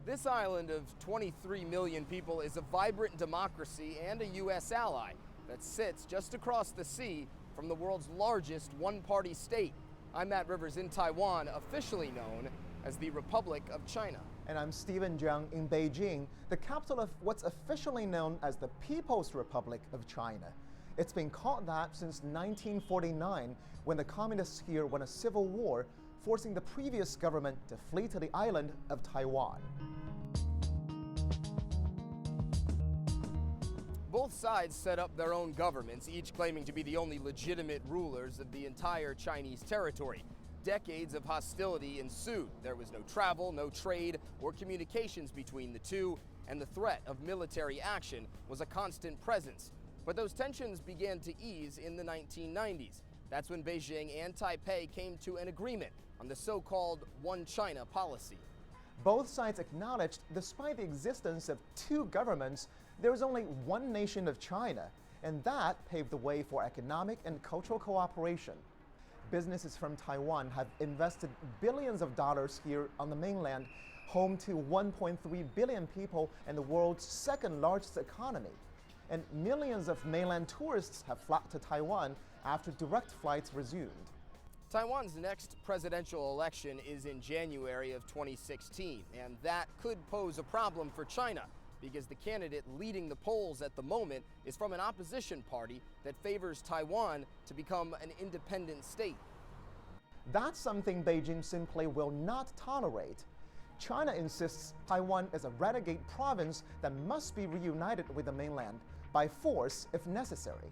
This island of 23 million people is a vibrant democracy and a U.S. ally that sits just across the sea from the world's largest one-party state. I'm Matt Rivers in Taiwan, officially known as the Republic of China. And I'm Stephen Zhang in Beijing, the capital of what's officially known as the People's Republic of China. It's been called that since 1949, when the communists here won a civil war, forcing the previous government to flee to the island of Taiwan. Both sides set up their own governments, each claiming to be the only legitimate rulers of the entire Chinese territory. Decades of hostility ensued. There was no travel, no trade, or communications between the two, and the threat of military action was a constant presence. But those tensions began to ease in the 1990s. That's when Beijing and Taipei came to an agreement on the so-called One China policy. Both sides acknowledged, despite the existence of two governments, there is only one nation of China, and that paved the way for economic and cultural cooperation. Businesses from Taiwan have invested billions of dollars here on the mainland, home to 1.3 billion people and the world's second largest economy. And millions of mainland tourists have flocked to Taiwan after direct flights resumed. Taiwan's next presidential election is in January of 2016, and that could pose a problem for China because the candidate leading the polls at the moment is from an opposition party that favors Taiwan to become an independent state. That's something Beijing simply will not tolerate. China insists Taiwan is a renegade province that must be reunited with the mainland by force if necessary.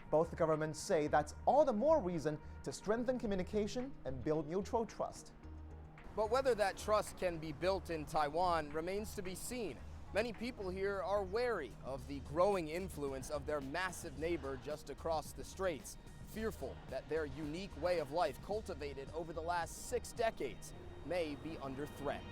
Both governments say that's all the more reason to strengthen communication and build mutual trust. But whether that trust can be built in Taiwan remains to be seen. Many people here are wary of the growing influence of their massive neighbor just across the straits, fearful that their unique way of life cultivated over the last 6 decades may be under threat.